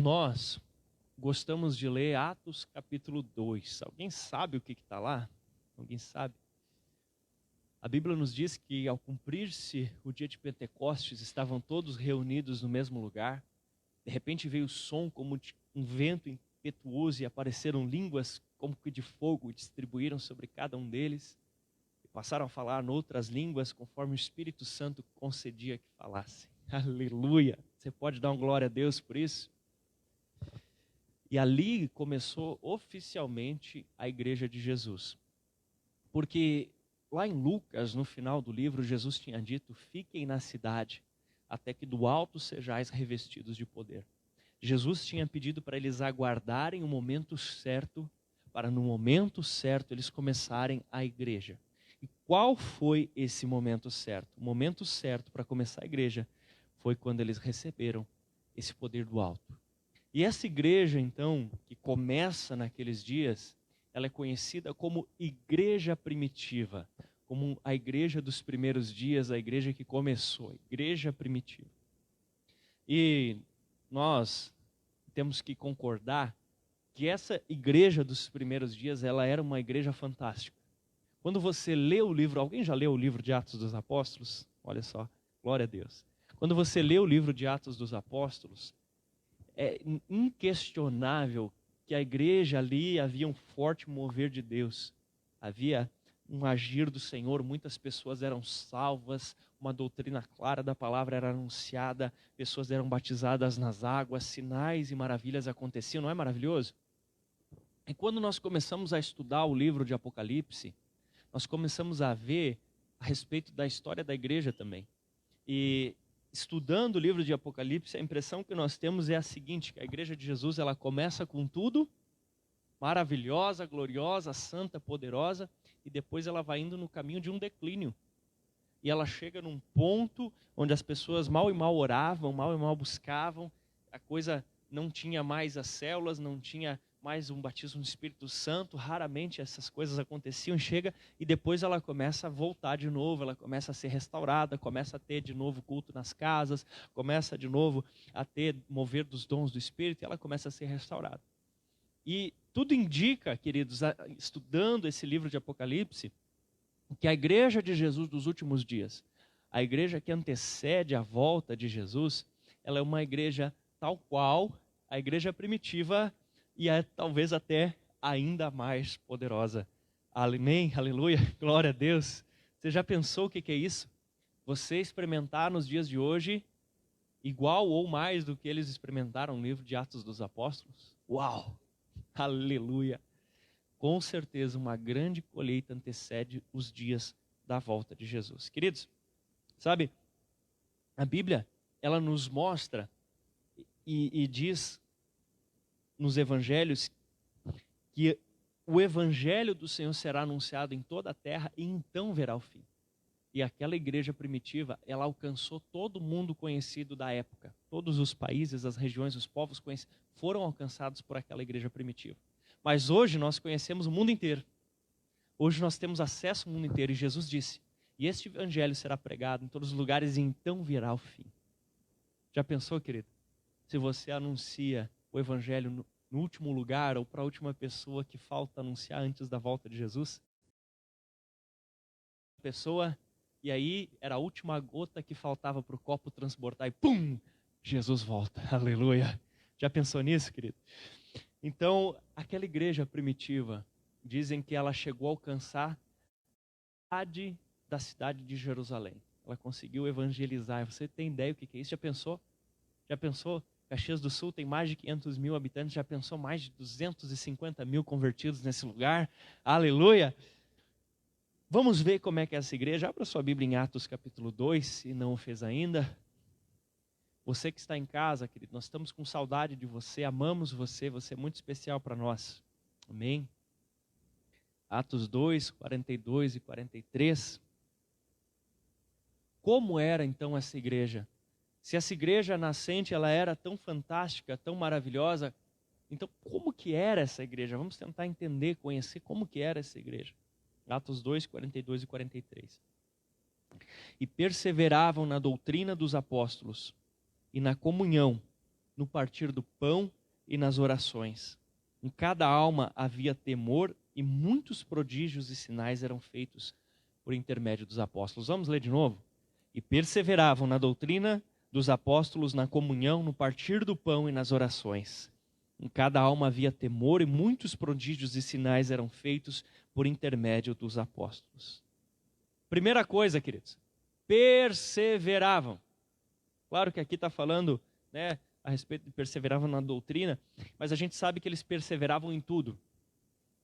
Nós gostamos de ler Atos capítulo 2. Alguém sabe o que está lá? Alguém sabe? A Bíblia nos diz que ao cumprir-se o dia de Pentecostes, estavam todos reunidos no mesmo lugar. De repente veio o som como de um vento impetuoso e apareceram línguas como que de fogo e distribuíram sobre cada um deles. E passaram a falar em outras línguas conforme o Espírito Santo concedia que falassem. Aleluia! Você pode dar uma glória a Deus por isso? E ali começou oficialmente a Igreja de Jesus. Porque lá em Lucas, no final do livro, Jesus tinha dito: fiquem na cidade, até que do alto sejais revestidos de poder. Jesus tinha pedido para eles aguardarem o momento certo, para no momento certo eles começarem a igreja. E qual foi esse momento certo? O momento certo para começar a igreja foi quando eles receberam esse poder do alto. E essa igreja, então, que começa naqueles dias, ela é conhecida como igreja primitiva, como a igreja dos primeiros dias, a igreja que começou, a igreja primitiva. E nós temos que concordar que essa igreja dos primeiros dias, ela era uma igreja fantástica. Quando você lê o livro, alguém já leu o livro de Atos dos Apóstolos? Olha só, glória a Deus. Quando você lê o livro de Atos dos Apóstolos, é inquestionável que a igreja ali havia um forte mover de Deus. Havia um agir do Senhor, muitas pessoas eram salvas, uma doutrina clara da palavra era anunciada, pessoas eram batizadas nas águas, sinais e maravilhas aconteciam, não é maravilhoso? E quando nós começamos a estudar o livro de Apocalipse, nós começamos a ver a respeito da história da igreja também. E estudando o livro de Apocalipse, a impressão que nós temos é a seguinte: que a igreja de Jesus, ela começa com tudo, maravilhosa, gloriosa, santa, poderosa, e depois ela vai indo no caminho de um declínio. E ela chega num ponto onde as pessoas mal e mal oravam, mal e mal buscavam, a coisa não tinha mais as células, não tinha mais um batismo no Espírito Santo, raramente essas coisas aconteciam, chega e depois ela começa a voltar de novo, ela começa a ser restaurada, começa a ter de novo culto nas casas, começa de novo a ter mover dos dons do Espírito e ela começa a ser restaurada. E tudo indica, queridos, estudando esse livro de Apocalipse, que a igreja de Jesus dos últimos dias, a igreja que antecede a volta de Jesus, ela é uma igreja tal qual a igreja primitiva e é talvez até ainda mais poderosa. Amém? Aleluia, glória a Deus. Você já pensou o que é isso? Você experimentar nos dias de hoje igual ou mais do que eles experimentaram no livro de Atos dos Apóstolos? Uau, aleluia. Com certeza uma grande colheita antecede os dias da volta de Jesus. Queridos, sabe, a Bíblia, ela nos mostra e diz nos evangelhos que o evangelho do Senhor será anunciado em toda a terra e então verá o fim. E aquela igreja primitiva, ela alcançou todo mundo conhecido da época. Todos os países, as regiões, os povos foram alcançados por aquela igreja primitiva. Mas hoje nós conhecemos o mundo inteiro. Hoje nós temos acesso ao mundo inteiro e Jesus disse: e este evangelho será pregado em todos os lugares e então virá o fim. Já pensou, querido? Se você anuncia o evangelho no último lugar ou para a última pessoa que falta anunciar antes da volta de Jesus? Pessoa, e aí era a última gota que faltava para o copo transbordar e pum! Jesus volta. Aleluia. Já pensou nisso, querido? Então, aquela igreja primitiva, dizem que ela chegou a alcançar a da cidade de Jerusalém. Ela conseguiu evangelizar. Você tem ideia o que é isso? Já pensou? Já pensou? Caxias do Sul tem mais de 500 mil habitantes. Já pensou mais de 250 mil convertidos nesse lugar? Aleluia! Vamos ver como é que é essa igreja. Abra sua Bíblia em Atos capítulo 2, se não o fez ainda. Você que está em casa, querido, nós estamos com saudade de você, amamos você, você é muito especial para nós. Amém? Atos 2, 42 e 43. Como era então essa igreja? Se essa igreja nascente ela era tão fantástica, tão maravilhosa, então como que era essa igreja? Vamos tentar entender, conhecer como que era essa igreja. Atos 2, 42 e 43. E perseveravam na doutrina dos apóstolos, e na comunhão, no partir do pão e nas orações. Em cada alma havia temor e muitos prodígios e sinais eram feitos por intermédio dos apóstolos. Vamos ler de novo? E perseveravam na doutrina dos apóstolos, na comunhão, no partir do pão e nas orações. Em cada alma havia temor e muitos prodígios e sinais eram feitos por intermédio dos apóstolos. Primeira coisa, queridos, perseveravam. Claro que aqui está falando, né, a respeito de perseveravam na doutrina, mas a gente sabe que eles perseveravam em tudo.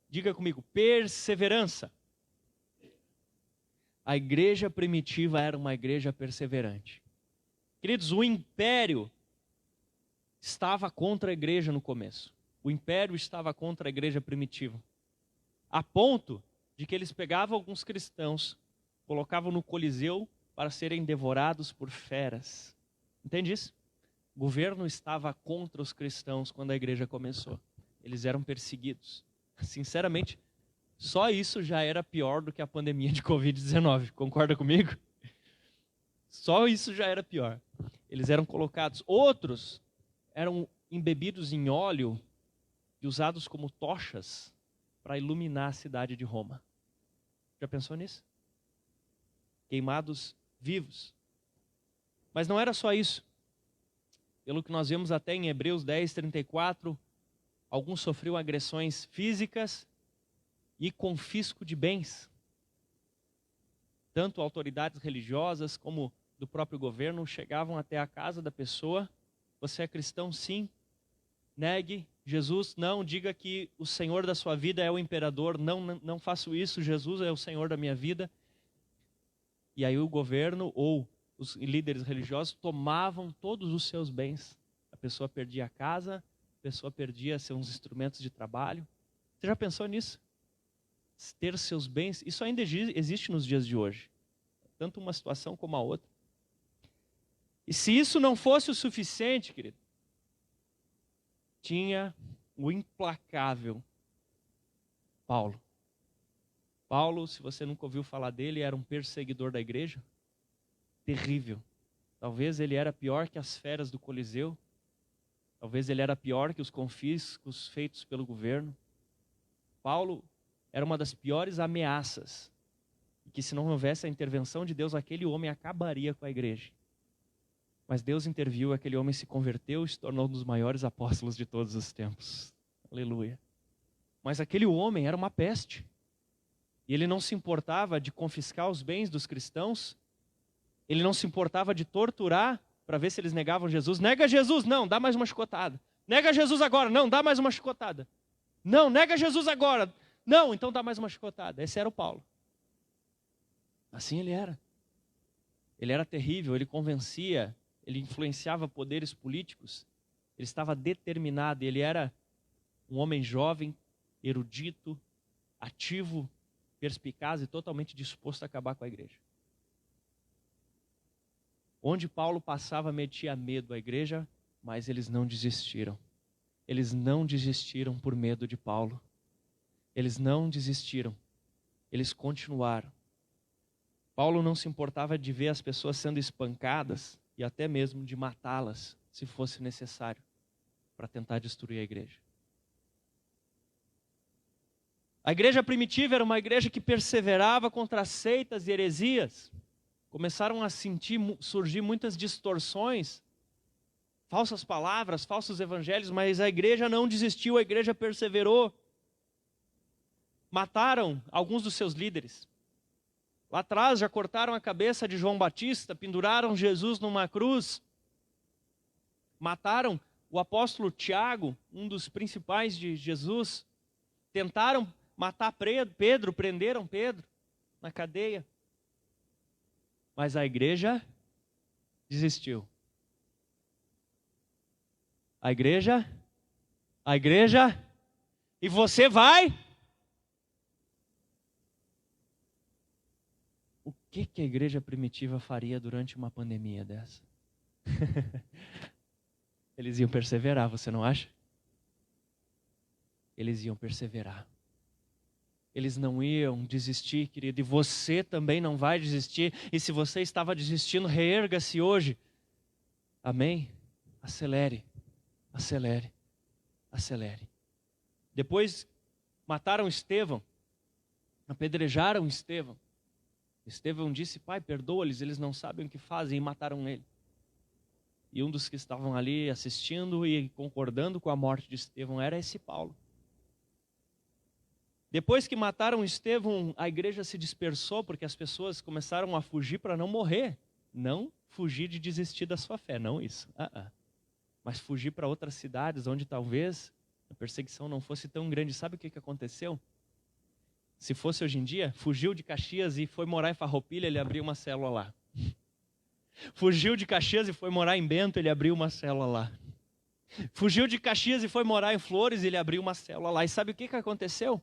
Diga comigo, perseverança. A igreja primitiva era uma igreja perseverante. Queridos, o império estava contra a igreja no começo. O império estava contra a igreja primitiva. A ponto de que eles pegavam alguns cristãos, colocavam no Coliseu para serem devorados por feras. Entende isso? O governo estava contra os cristãos quando a igreja começou. Eles eram perseguidos. Sinceramente, só isso já era pior do que a pandemia de Covid-19. Concorda comigo? Só isso já era pior. Eles eram colocados. Outros eram embebidos em óleo e usados como tochas para iluminar a cidade de Roma. Já pensou nisso? Queimados vivos. Mas não era só isso. Pelo que nós vemos até em Hebreus 10, 34, alguns sofriam agressões físicas e confisco de bens. Tanto autoridades religiosas como do próprio governo chegavam até a casa da pessoa. Você é cristão? Sim. Negue Jesus? Não. Diga que o Senhor da sua vida é o imperador. Não faço isso. Jesus é o Senhor da minha vida. E aí o governo ou os líderes religiosos tomavam todos os seus bens. A pessoa perdia a casa, a pessoa perdia seus instrumentos de trabalho. Você já pensou nisso? Ter seus bens, isso ainda existe nos dias de hoje. Tanto uma situação como a outra. E se isso não fosse o suficiente, querido, tinha o implacável Paulo. Paulo, se você nunca ouviu falar dele, era um perseguidor da igreja. Terrível. Talvez ele era pior que as feras do Coliseu. Talvez ele era pior que os confiscos feitos pelo governo. Paulo era uma das piores ameaças. E que se não houvesse a intervenção de Deus, aquele homem acabaria com a igreja. Mas Deus interviu, aquele homem se converteu e se tornou um dos maiores apóstolos de todos os tempos. Aleluia. Mas aquele homem era uma peste. E ele não se importava de confiscar os bens dos cristãos. Ele não se importava de torturar para ver se eles negavam Jesus. Nega Jesus, não, dá mais uma chicotada. Nega Jesus agora, não, dá mais uma chicotada. Não, nega Jesus agora. Não, então dá mais uma chicotada. Esse era o Paulo. Assim ele era. Ele era terrível, ele convencia, ele influenciava poderes políticos. Ele estava determinado, ele era um homem jovem, erudito, ativo, perspicaz e totalmente disposto a acabar com a igreja. Onde Paulo passava, metia medo à igreja, mas eles não desistiram. Eles não desistiram por medo de Paulo. Eles não desistiram. Eles continuaram. Paulo não se importava de ver as pessoas sendo espancadas e até mesmo de matá-las, se fosse necessário, para tentar destruir a igreja. A igreja primitiva era uma igreja que perseverava contra seitas e heresias. Começaram a surgir muitas distorções, falsas palavras, falsos evangelhos, mas a igreja não desistiu, a igreja perseverou. Mataram alguns dos seus líderes. Lá atrás já cortaram a cabeça de João Batista, penduraram Jesus numa cruz. Mataram o apóstolo Tiago, um dos principais de Jesus. Tentaram matar Pedro, prenderam Pedro na cadeia. Mas a igreja desistiu. A igreja, e você vai? O que a igreja primitiva faria durante uma pandemia dessa? Eles iam perseverar, você não acha? Eles iam perseverar. Eles não iam desistir, querido, e você também não vai desistir. E se você estava desistindo, reerga-se hoje. Amém? Acelere. Acelere, acelere. Depois mataram Estevão, apedrejaram Estevão. Estevão disse: Pai, perdoa-lhes, eles não sabem o que fazem, e mataram ele. E um dos que estavam ali assistindo e concordando com a morte de Estevão era esse Paulo. Depois que mataram Estevão, a igreja se dispersou porque as pessoas começaram a fugir para não morrer. Não fugir de desistir da sua fé, não isso. Mas fugir para outras cidades onde talvez a perseguição não fosse tão grande. Sabe o que aconteceu? Se fosse hoje em dia, fugiu de Caxias e foi morar em Farroupilha, ele abriu uma célula lá. Fugiu de Caxias e foi morar em Bento, ele abriu uma célula lá. Fugiu de Caxias e foi morar em Flores, ele abriu uma célula lá. E sabe o que aconteceu?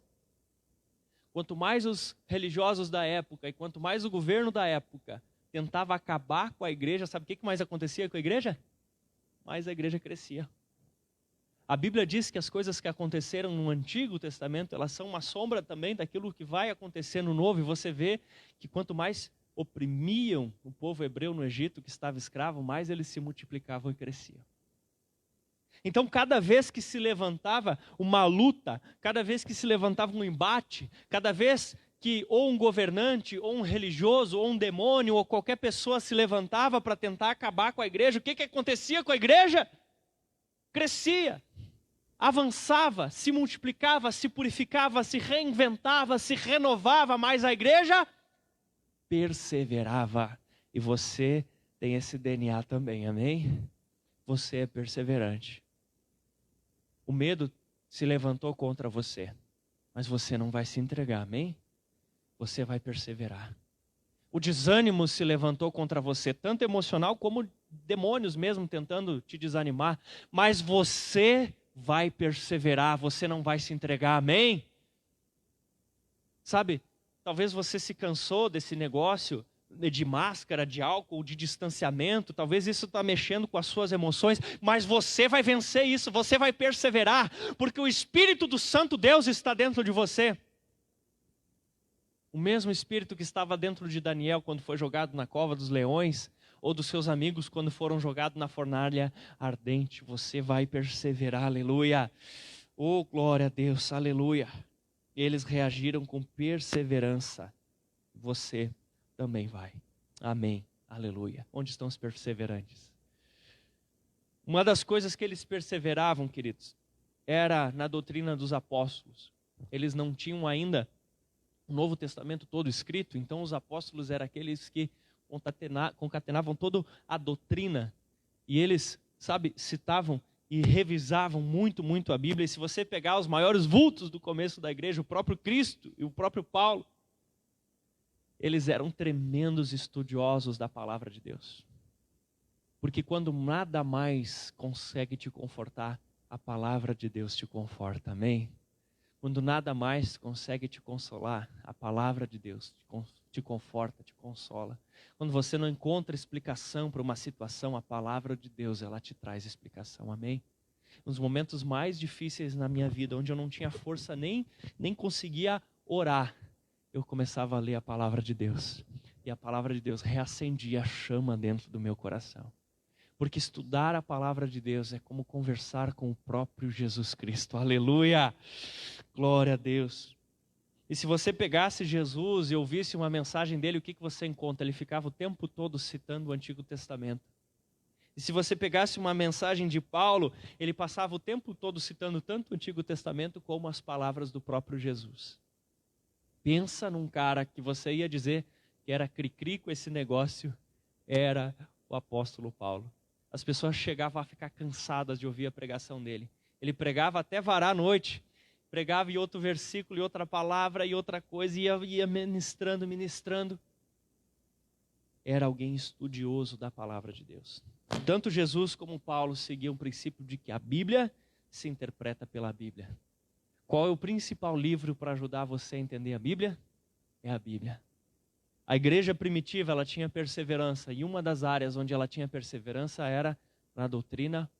Quanto mais os religiosos da época e quanto mais o governo da época tentava acabar com a igreja, sabe o que mais acontecia com a igreja? Mais a igreja crescia. A Bíblia diz que as coisas que aconteceram no Antigo Testamento, elas são uma sombra também daquilo que vai acontecer no Novo. E você vê que quanto mais oprimiam o povo hebreu no Egito, que estava escravo, mais eles se multiplicavam e cresciam. Então, cada vez que se levantava uma luta, cada vez que se levantava um embate, cada vez que ou um governante, ou um religioso, ou um demônio, ou qualquer pessoa se levantava para tentar acabar com a igreja, o que acontecia com a igreja? Crescia, avançava, se multiplicava, se purificava, se reinventava, se renovava, mas a igreja perseverava. E você tem esse DNA também, amém? Você é perseverante. O medo se levantou contra você, mas você não vai se entregar, amém? Você vai perseverar. O desânimo se levantou contra você, tanto emocional como demônios mesmo tentando te desanimar, mas você vai perseverar, você não vai se entregar, amém? Sabe, talvez você se cansou desse negócio de máscara, de álcool, de distanciamento, talvez isso está mexendo com as suas emoções, mas você vai vencer isso, você vai perseverar, porque o Espírito do Santo Deus está dentro de você. O mesmo Espírito que estava dentro de Daniel quando foi jogado na cova dos leões, ou dos seus amigos quando foram jogados na fornalha ardente, você vai perseverar, aleluia. Oh, glória a Deus, aleluia. Eles reagiram com perseverança, você também vai. Amém. Aleluia. Onde estão os perseverantes? Uma das coisas que eles perseveravam, queridos, era na doutrina dos apóstolos. Eles não tinham ainda o Novo Testamento todo escrito, então os apóstolos eram aqueles que concatenavam toda a doutrina. E eles, citavam e revisavam muito a Bíblia. E se você pegar os maiores vultos do começo da igreja, o próprio Cristo e o próprio Paulo, eles eram tremendos estudiosos da palavra de Deus. Porque quando nada mais consegue te confortar, a palavra de Deus te conforta, amém? Quando nada mais consegue te consolar, a palavra de Deus te conforta, te consola. Quando você não encontra explicação para uma situação, a palavra de Deus, ela te traz explicação, amém? Nos momentos mais difíceis na minha vida, onde eu não tinha força nem conseguia orar, eu começava a ler a palavra de Deus. E a palavra de Deus reacendia a chama dentro do meu coração. Porque estudar a palavra de Deus é como conversar com o próprio Jesus Cristo. Aleluia! Glória a Deus. E se você pegasse Jesus e ouvisse uma mensagem dele, o que você encontra? Ele ficava o tempo todo citando o Antigo Testamento. E se você pegasse uma mensagem de Paulo, ele passava o tempo todo citando tanto o Antigo Testamento como as palavras do próprio Jesus. Pensa num cara que você ia dizer que era cri-cri com esse negócio, era o apóstolo Paulo. As pessoas chegavam a ficar cansadas de ouvir a pregação dele. Ele pregava até varar a noite, pregava em outro versículo, e outra palavra, e outra coisa, e ia ministrando. Era alguém estudioso da palavra de Deus. Tanto Jesus como Paulo seguiam o princípio de que a Bíblia se interpreta pela Bíblia. Qual é o principal livro para ajudar você a entender a Bíblia? É a Bíblia. A igreja primitiva, ela tinha perseverança, e uma das áreas onde ela tinha perseverança era na doutrina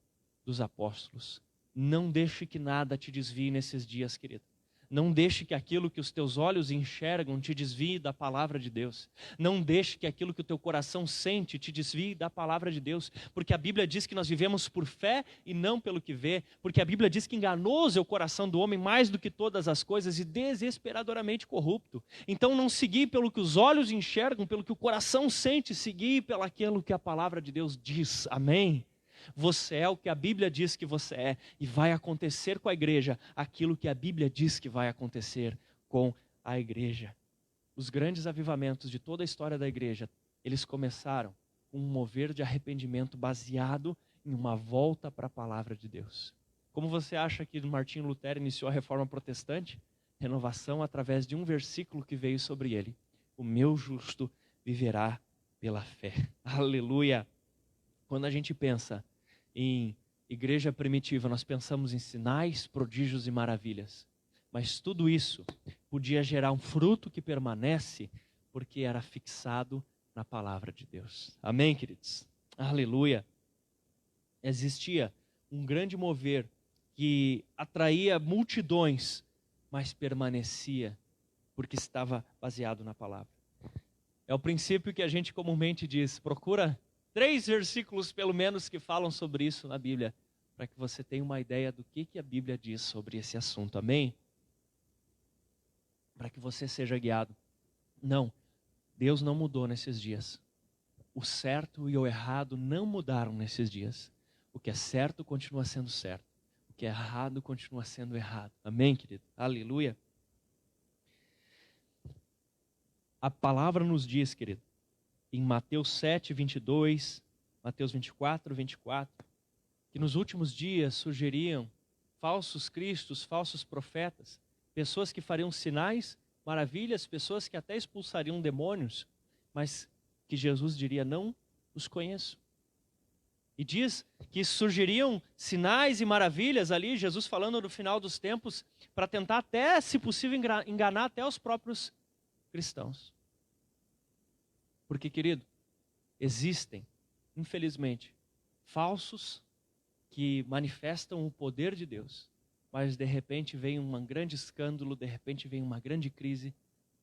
dos apóstolos. Não deixe que nada te desvie nesses dias, querido. Não deixe que aquilo que os teus olhos enxergam te desvie da palavra de Deus. Não deixe que aquilo que o teu coração sente te desvie da palavra de Deus. Porque a Bíblia diz que nós vivemos por fé e não pelo que vê. Porque a Bíblia diz que enganoso é o coração do homem mais do que todas as coisas e desesperadoramente corrupto. Então não seguir pelo que os olhos enxergam, pelo que o coração sente, seguir pelo aquilo que a palavra de Deus diz. Amém? Você é o que a Bíblia diz que você é, e vai acontecer com a igreja aquilo que a Bíblia diz que vai acontecer com a igreja. Os grandes avivamentos de toda a história da igreja, eles começaram com um mover de arrependimento baseado em uma volta para a palavra de Deus. Como você acha que Martinho Lutero iniciou a reforma protestante? Renovação através de um versículo que veio sobre ele. O meu justo viverá pela fé. Aleluia! Quando a gente pensa em igreja primitiva, nós pensamos em sinais, prodígios e maravilhas. Mas tudo isso podia gerar um fruto que permanece porque era fixado na palavra de Deus. Amém, queridos? Aleluia! Existia um grande mover que atraía multidões, mas permanecia porque estava baseado na palavra. É o princípio que a gente comumente diz, procura 3 versículos, pelo menos, que falam sobre isso na Bíblia, para que você tenha uma ideia do que a Bíblia diz sobre esse assunto. Amém? Para que você seja guiado. Não, Deus não mudou nesses dias. O certo e o errado não mudaram nesses dias. O que é certo continua sendo certo. O que é errado continua sendo errado. Amém, querido? Aleluia. A palavra nos diz, querido, em Mateus 7, 22, Mateus 24, 24, que nos últimos dias surgiriam falsos cristos, falsos profetas, pessoas que fariam sinais, maravilhas, pessoas que até expulsariam demônios, mas que Jesus diria, não os conheço. E diz que surgiriam sinais e maravilhas ali, Jesus falando no final dos tempos, para tentar até, se possível, enganar até os próprios cristãos. Porque, querido, existem, infelizmente, falsos que manifestam o poder de Deus, mas de repente vem um grande escândalo, de repente vem uma grande crise,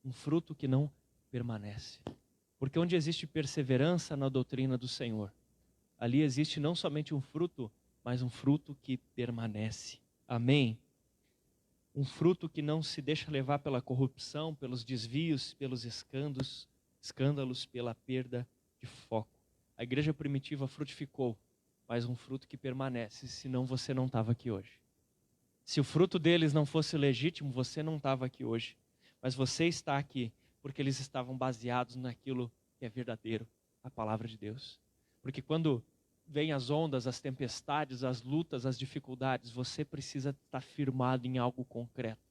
um fruto que não permanece. Porque onde existe perseverança na doutrina do Senhor, ali existe não somente um fruto, mas um fruto que permanece. Amém? Um fruto que não se deixa levar pela corrupção, pelos desvios, pelos escândalos, pela perda de foco. A igreja primitiva frutificou, mas um fruto que permanece, senão você não estava aqui hoje. Se o fruto deles não fosse legítimo, você não estava aqui hoje. Mas você está aqui, porque eles estavam baseados naquilo que é verdadeiro, a palavra de Deus. Porque quando vêm as ondas, as tempestades, as lutas, as dificuldades, você precisa estar firmado em algo concreto.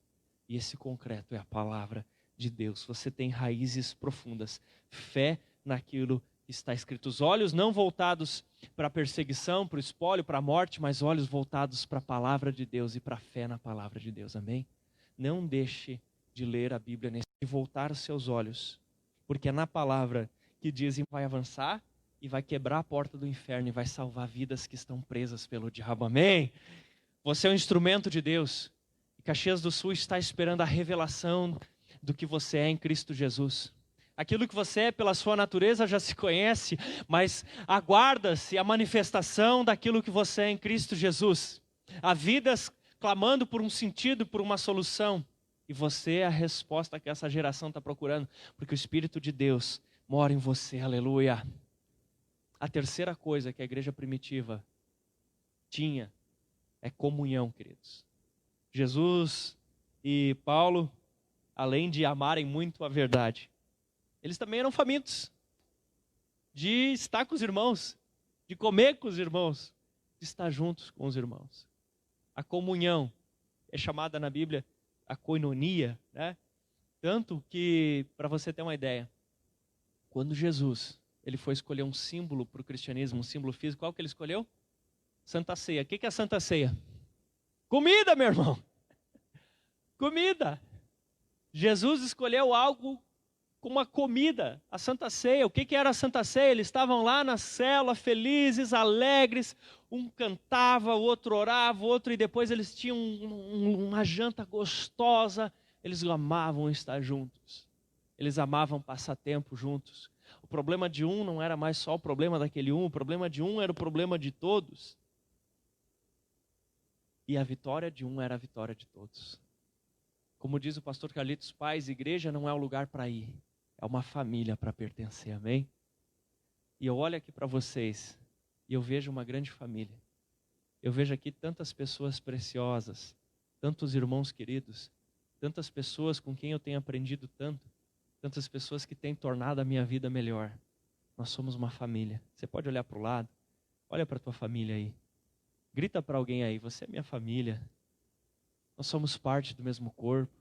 E esse concreto é a palavra de Deus. Você tem raízes profundas, fé naquilo que está escrito. Os olhos não voltados para a perseguição, para o espólio, para a morte, mas olhos voltados para a palavra de Deus e para a fé na palavra de Deus. Amém? Não deixe de ler a Bíblia e voltar os seus olhos, porque é na palavra que dizem vai avançar e vai quebrar a porta do inferno e vai salvar vidas que estão presas pelo diabo. Amém? Você é um instrumento de Deus. E Caxias do Sul está esperando a revelação do que você é em Cristo Jesus. Aquilo que você é pela sua natureza já se conhece, mas aguarda-se a manifestação daquilo que você é em Cristo Jesus. Há vidas clamando por um sentido, por uma solução. E você é a resposta que essa geração está procurando, porque o Espírito de Deus mora em você. Aleluia. A terceira coisa que a igreja primitiva tinha é comunhão, queridos. Jesus e Paulo, além de amarem muito a verdade, eles também eram famintos de estar com os irmãos, de comer com os irmãos, de estar juntos com os irmãos. A comunhão é chamada na Bíblia a koinonia, né? Tanto que, para você ter uma ideia, quando Jesus ele foi escolher um símbolo para o cristianismo, um símbolo físico, qual que ele escolheu? Santa Ceia. O que é a Santa Ceia? Comida, meu irmão. Comida. Jesus escolheu algo uma comida, a Santa Ceia. O que era a Santa Ceia? Eles estavam lá na célula, felizes, alegres, um cantava, o outro orava, o outro, e depois eles tinham uma janta gostosa. Eles amavam estar juntos, eles amavam passar tempo juntos. O problema de um não era mais só o problema daquele um, o problema de um era o problema de todos. E a vitória de um era a vitória de todos. Como diz o pastor Carlitos Paz, igreja não é um lugar para ir, é uma família para pertencer, amém? E eu olho aqui para vocês e eu vejo uma grande família. Eu vejo aqui tantas pessoas preciosas, tantos irmãos queridos, tantas pessoas com quem eu tenho aprendido tanto, tantas pessoas que têm tornado a minha vida melhor. Nós somos uma família. Você pode olhar para o lado, olha para a tua família aí. Grita para alguém aí, você é minha família. Nós somos parte do mesmo corpo.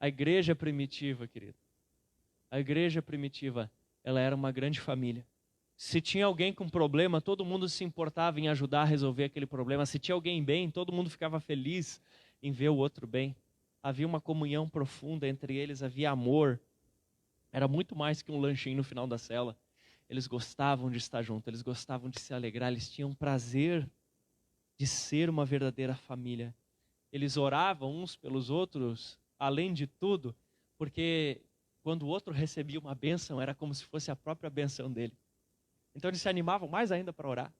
A igreja primitiva, querido, a igreja primitiva, ela era uma grande família. Se tinha alguém com problema, todo mundo se importava em ajudar a resolver aquele problema. Se tinha alguém bem, todo mundo ficava feliz em ver o outro bem. Havia uma comunhão profunda entre eles, havia amor. Era muito mais que um lanchinho no final da cela. Eles gostavam de estar juntos, eles gostavam de se alegrar, eles tinham prazer de ser uma verdadeira família. Eles oravam uns pelos outros, além de tudo, porque quando o outro recebia uma bênção, era como se fosse a própria bênção dele. Então eles se animavam mais ainda para orar,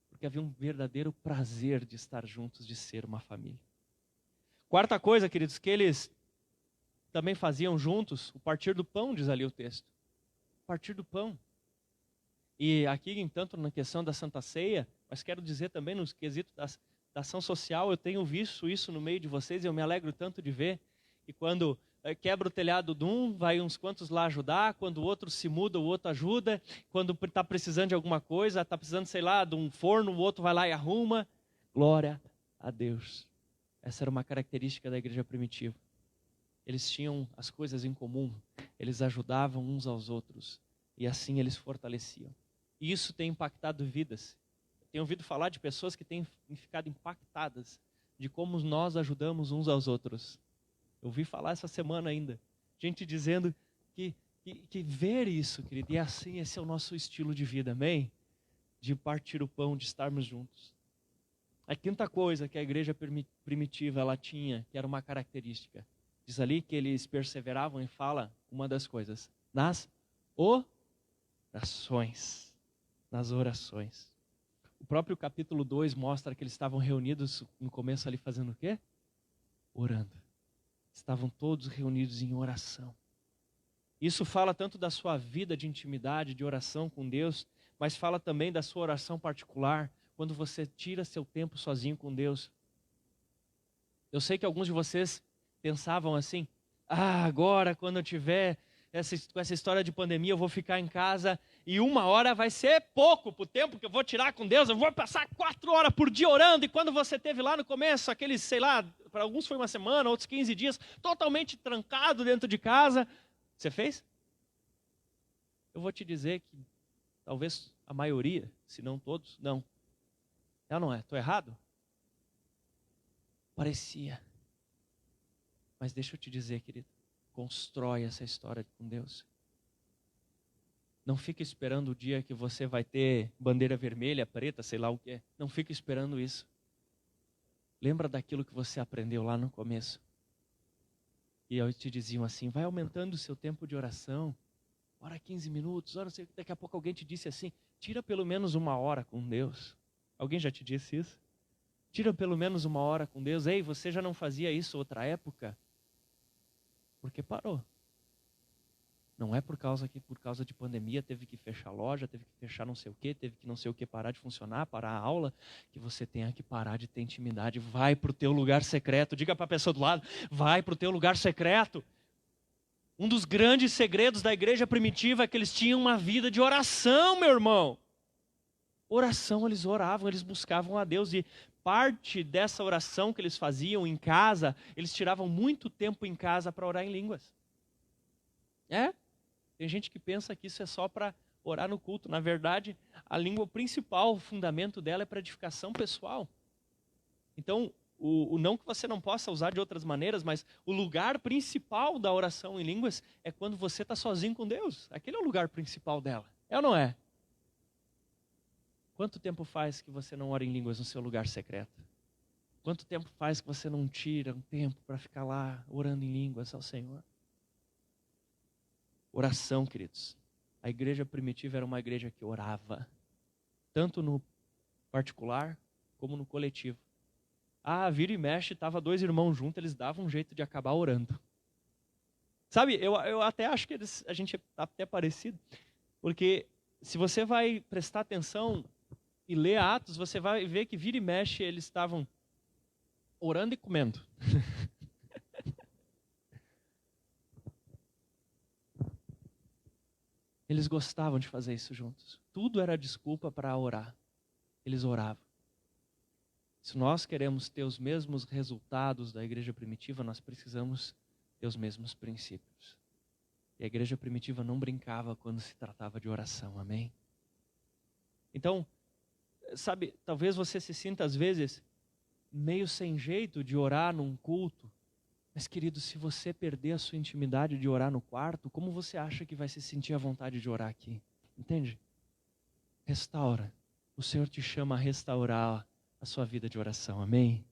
porque havia um verdadeiro prazer de estar juntos, de ser uma família. Quarta coisa, queridos, que eles também faziam juntos, o partir do pão, diz ali o texto. O partir do pão. E aqui, tanto na questão da Santa Ceia, mas quero dizer também no quesito da ação social, eu tenho visto isso no meio de vocês e eu me alegro tanto de ver. E quando quebra o telhado de um, vai uns quantos lá ajudar, quando o outro se muda, o outro ajuda, quando está precisando de alguma coisa, está precisando, sei lá, de um forno, o outro vai lá e arruma. Glória a Deus. Essa era uma característica da igreja primitiva. Eles tinham as coisas em comum, eles ajudavam uns aos outros e assim eles fortaleciam. E isso tem impactado vidas. Eu tenho ouvido falar de pessoas que têm ficado impactadas de como nós ajudamos uns aos outros. Eu ouvi falar essa semana ainda, gente dizendo que ver isso, querido, e assim esse é o nosso estilo de vida, amém? De partir o pão, de estarmos juntos. A quinta coisa que a igreja primitiva ela tinha, que era uma característica, diz ali que eles perseveravam e fala uma das coisas, nas orações. Nas orações. O próprio capítulo 2 mostra que eles estavam reunidos no começo ali fazendo o quê? Orando. Estavam todos reunidos em oração. Isso fala tanto da sua vida de intimidade, de oração com Deus, mas fala também da sua oração particular, quando você tira seu tempo sozinho com Deus. Eu sei que alguns de vocês pensavam assim, agora quando eu tiver com essa história de pandemia, eu vou ficar em casa e 1 hora vai ser pouco para o tempo que eu vou tirar com Deus, eu vou passar 4 horas por dia orando, e quando você teve lá no começo, aqueles, sei lá, para alguns foi 1 semana, outros 15 dias, totalmente trancado dentro de casa, você fez? Eu vou te dizer que talvez a maioria, se não todos, não. É ou não é? Estou errado? Parecia. Mas deixa eu te dizer, querido, constrói essa história com Deus. Não fique esperando o dia que você vai ter bandeira vermelha, preta, sei lá o que é. Não fique esperando isso. Lembra daquilo que você aprendeu lá no começo. E eu te diziam assim, vai aumentando o seu tempo de oração. Ora 15 minutos, ora, daqui a pouco alguém te disse assim, tira pelo menos 1 hora com Deus. Alguém já te disse isso? Tira pelo menos 1 hora com Deus. Ei, você já não fazia isso outra época? Porque parou. Não é por causa de pandemia teve que fechar a loja, teve que fechar não sei o que, teve que não sei o que parar de funcionar, parar a aula, que você tenha que parar de ter intimidade. Vai para o teu lugar secreto. Diga para a pessoa do lado, vai para o teu lugar secreto. Um dos grandes segredos da igreja primitiva é que eles tinham uma vida de oração, meu irmão. Oração, eles oravam, eles buscavam a Deus, e parte dessa oração que eles faziam em casa, eles tiravam muito tempo em casa para orar em línguas. Tem gente que pensa que isso é só para orar no culto. Na verdade, a língua principal, o fundamento dela é para edificação pessoal. Então, não que você não possa usar de outras maneiras, mas o lugar principal da oração em línguas é quando você está sozinho com Deus. Aquele é o lugar principal dela. É ou não é? Quanto tempo faz que você não ora em línguas no seu lugar secreto? Quanto tempo faz que você não tira um tempo para ficar lá orando em línguas ao Senhor? Oração, queridos. A igreja primitiva era uma igreja que orava, tanto no particular como no coletivo. Vira e mexe, estava 2 irmãos juntos, eles davam um jeito de acabar orando. Sabe, eu até acho que a gente está até parecido, porque se você vai prestar atenção e ler Atos, você vai ver que vira e mexe, eles estavam orando e comendo. Eles gostavam de fazer isso juntos. Tudo era desculpa para orar. Eles oravam. Se nós queremos ter os mesmos resultados da igreja primitiva, nós precisamos ter os mesmos princípios. E a igreja primitiva não brincava quando se tratava de oração, amém? Então, sabe, talvez você se sinta às vezes meio sem jeito de orar num culto. Mas querido, se você perder a sua intimidade de orar no quarto, como você acha que vai se sentir à vontade de orar aqui? Entende? Restaura. O Senhor te chama a restaurar a sua vida de oração, amém?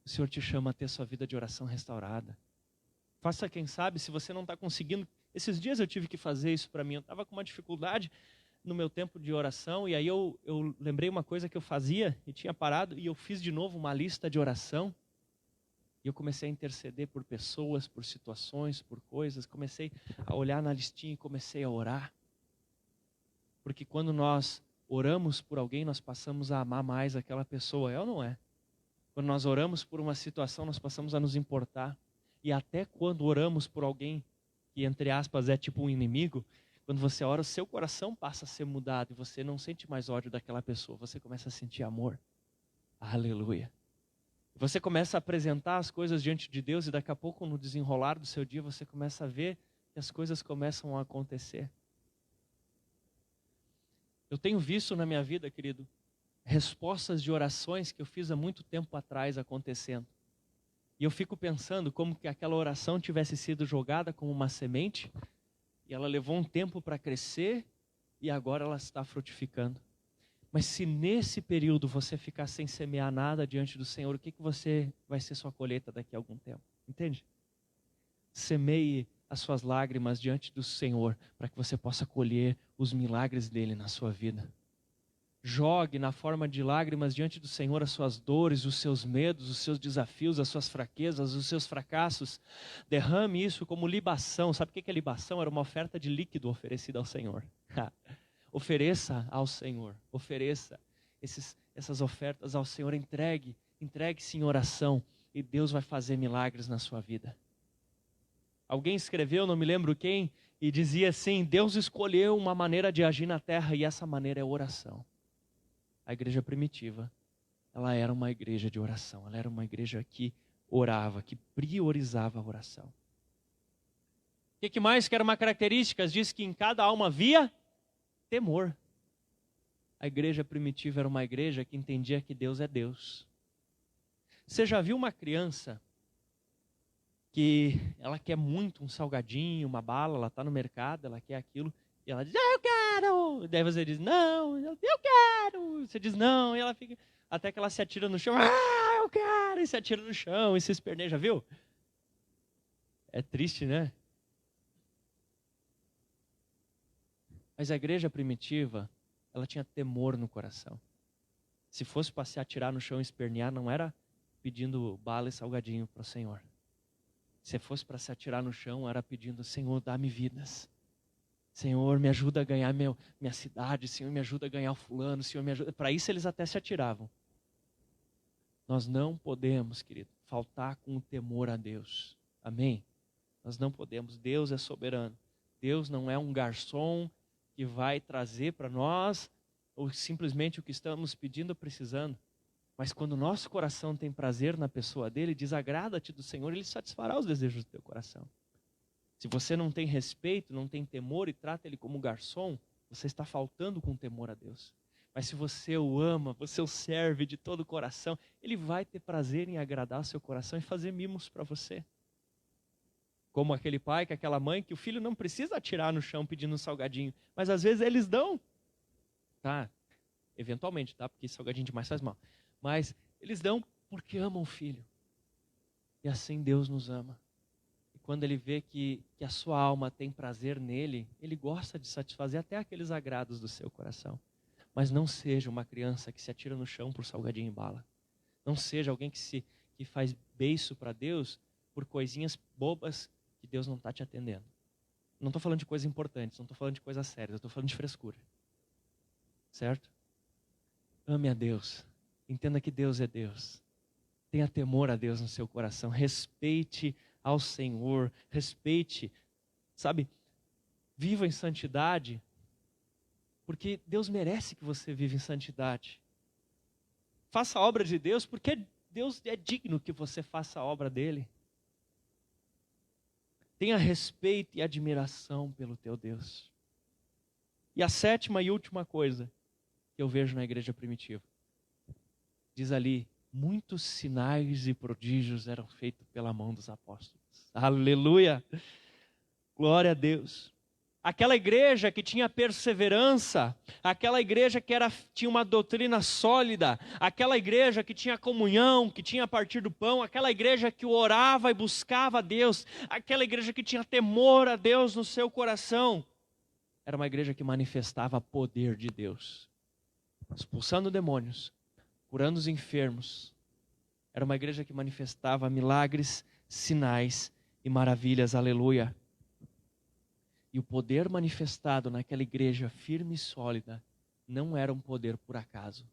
O Senhor te chama a ter sua vida de oração restaurada. Faça, quem sabe, se você não está conseguindo. Esses dias eu tive que fazer isso para mim. Eu estava com uma dificuldade no meu tempo de oração. E aí eu lembrei uma coisa que eu fazia e tinha parado. E eu fiz de novo uma lista de oração. E eu comecei a interceder por pessoas, por situações, por coisas. Comecei a olhar na listinha e comecei a orar. Porque quando nós oramos por alguém, nós passamos a amar mais aquela pessoa, é ou não é? Quando nós oramos por uma situação, nós passamos a nos importar. E até quando oramos por alguém que, entre aspas, é tipo um inimigo, quando você ora, o seu coração passa a ser mudado e você não sente mais ódio daquela pessoa, você começa a sentir amor. Aleluia. Você começa a apresentar as coisas diante de Deus e daqui a pouco, no desenrolar do seu dia, você começa a ver que as coisas começam a acontecer. Eu tenho visto na minha vida, querido, respostas de orações que eu fiz há muito tempo atrás acontecendo. E eu fico pensando como que aquela oração tivesse sido jogada como uma semente e ela levou um tempo para crescer e agora ela está frutificando. Mas se nesse período você ficar sem semear nada diante do Senhor, o que você vai ser sua colheita daqui a algum tempo? Entende? Semeie as suas lágrimas diante do Senhor para que você possa colher os milagres dele na sua vida. Jogue na forma de lágrimas diante do Senhor as suas dores, os seus medos, os seus desafios, as suas fraquezas, os seus fracassos. Derrame isso como libação. Sabe o que é libação? Era uma oferta de líquido oferecida ao Senhor. Ofereça ao Senhor. Ofereça essas ofertas ao Senhor. Entregue-se em oração e Deus vai fazer milagres na sua vida. Alguém escreveu, não me lembro quem, e dizia assim: Deus escolheu uma maneira de agir na terra e essa maneira é oração. A igreja primitiva, ela era uma igreja de oração. Ela era uma igreja que orava, que priorizava a oração. O que mais que era uma característica? Diz que em cada alma havia temor. A igreja primitiva era uma igreja que entendia que Deus é Deus. Você já viu uma criança que ela quer muito um salgadinho, uma bala, ela está no mercado, ela quer aquilo, e ela diz, eu quero! E daí você diz, não, eu quero! Você diz, não, e ela fica, até que ela se atira no chão, eu quero! E se atira no chão, e se esperneia, viu? É triste, né? Mas a igreja primitiva, ela tinha temor no coração. Se fosse para se atirar no chão e espernear, não era pedindo bala e salgadinho para o Senhor. Se fosse para se atirar no chão, era pedindo, Senhor, dá-me vidas. Senhor, me ajuda a ganhar minha cidade. Senhor, me ajuda a ganhar o fulano. Senhor, me ajuda. Para isso eles até se atiravam. Nós não podemos, querido, faltar com o temor a Deus. Amém? Nós não podemos. Deus é soberano. Deus não é um garçom que vai trazer para nós ou simplesmente o que estamos pedindo ou precisando. Mas quando o nosso coração tem prazer na pessoa dele, desagrada-te do Senhor, ele satisfará os desejos do teu coração. Se você não tem respeito, não tem temor e trata ele como garçom, você está faltando com temor a Deus. Mas se você o ama, você o serve de todo o coração, ele vai ter prazer em agradar o seu coração e fazer mimos para você. Como aquele pai, que aquela mãe, que o filho não precisa atirar no chão pedindo um salgadinho, mas às vezes eles dão. Tá? Eventualmente, tá? Porque salgadinho demais faz mal. Mas eles dão porque amam o filho. E assim Deus nos ama. E quando ele vê que a sua alma tem prazer nele, ele gosta de satisfazer até aqueles agrados do seu coração. Mas não seja uma criança que se atira no chão por salgadinho e bala. Não seja alguém que faz beiço para Deus por coisinhas bobas que Deus não está te atendendo. Não estou falando de coisas importantes, não estou falando de coisas sérias, eu estou falando de frescura. Certo? Ame a Deus. Entenda que Deus é Deus. Tenha temor a Deus no seu coração. Respeite ao Senhor. Respeite, sabe? Viva em santidade. Porque Deus merece que você viva em santidade. Faça a obra de Deus, porque Deus é digno que você faça a obra dele. Tenha respeito e admiração pelo teu Deus. E a sétima e última coisa que eu vejo na igreja primitiva. Diz ali, muitos sinais e prodígios eram feitos pela mão dos apóstolos. Aleluia! Glória a Deus. Aquela igreja que tinha perseverança, aquela igreja que tinha uma doutrina sólida, aquela igreja que tinha comunhão, que tinha partir do pão, aquela igreja que orava e buscava a Deus, aquela igreja que tinha temor a Deus no seu coração, era uma igreja que manifestava poder de Deus, expulsando demônios, curando os enfermos. Era uma igreja que manifestava milagres, sinais e maravilhas, aleluia. E o poder manifestado naquela igreja firme e sólida não era um poder por acaso.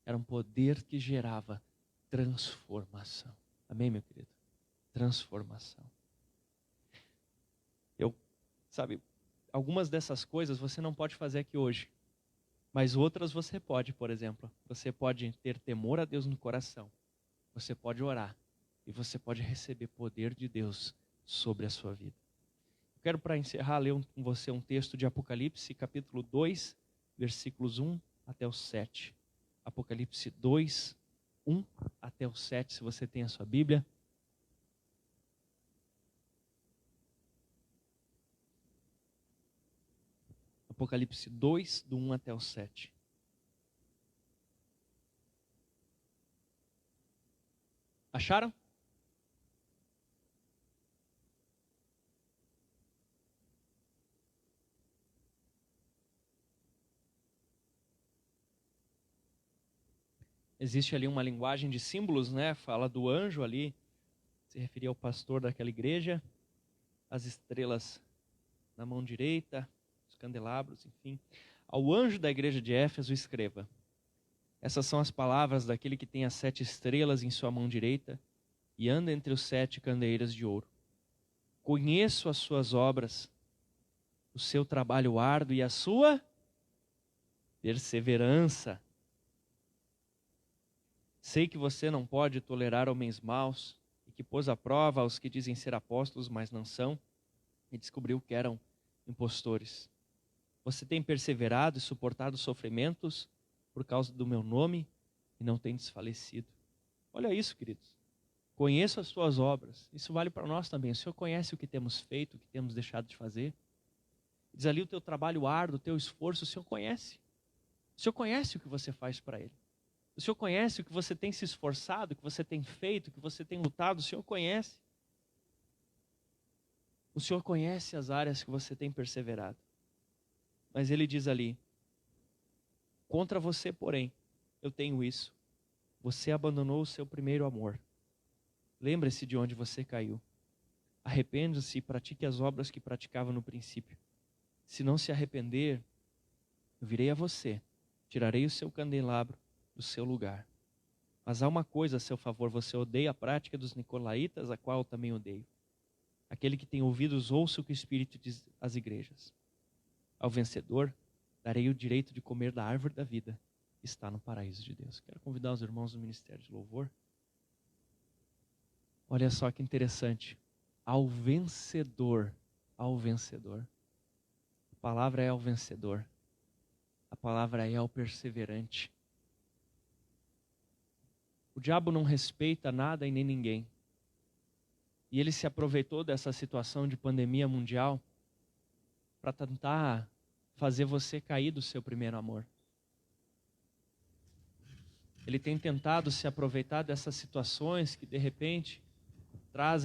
Era um poder que gerava transformação. Amém, meu querido? Transformação. Sabe, algumas dessas coisas você não pode fazer aqui hoje. Mas outras você pode, por exemplo. Você pode ter temor a Deus no coração. Você pode orar. E você pode receber poder de Deus sobre a sua vida. Quero, para encerrar, ler com você um texto de Apocalipse, capítulo 2, versículos 1 até o 7. Apocalipse 2, 1 até o 7, se você tem a sua Bíblia. Apocalipse 2, do 1 até o 7. Acharam? Existe ali uma linguagem de símbolos, né? Fala do anjo ali, se referia ao pastor daquela igreja, as estrelas na mão direita, os candelabros, enfim. Ao anjo da igreja de Éfeso escreva: essas são as palavras daquele que tem as 7 estrelas em sua mão direita e anda entre os 7 candeeiros de ouro. Conheço as suas obras, o seu trabalho árduo e a sua perseverança. Sei que você não pode tolerar homens maus e que pôs à prova os que dizem ser apóstolos, mas não são, e descobriu que eram impostores. Você tem perseverado e suportado sofrimentos por causa do meu nome e não tem desfalecido. Olha isso, queridos. Conheço as suas obras. Isso vale para nós também. O Senhor conhece o que temos feito, o que temos deixado de fazer. Diz ali o teu trabalho árduo, o teu esforço, o Senhor conhece. O Senhor conhece o que você faz para Ele. O Senhor conhece o que você tem se esforçado, o que você tem feito, o que você tem lutado. O Senhor conhece. O Senhor conhece as áreas que você tem perseverado. Mas Ele diz ali: contra você, porém, eu tenho isso. Você abandonou o seu primeiro amor. Lembre-se de onde você caiu. Arrependa-se e pratique as obras que praticava no princípio. Se não se arrepender, eu virei a você, tirarei o seu candelabro do seu lugar. Mas há uma coisa a seu favor: você odeia a prática dos nicolaítas, a qual eu também odeio. Aquele que tem ouvidos, ouça o que o Espírito diz às igrejas. Ao vencedor, darei o direito de comer da árvore da vida, que está no paraíso de Deus. Quero convidar os irmãos do Ministério de Louvor. Olha só que interessante. Ao vencedor. Ao vencedor. A palavra é ao vencedor. palavra é o perseverante. O diabo não respeita nada e nem ninguém. E ele se aproveitou dessa situação de pandemia mundial para tentar fazer você cair do seu primeiro amor. Ele tem tentado se aproveitar dessas situações que de repente trazem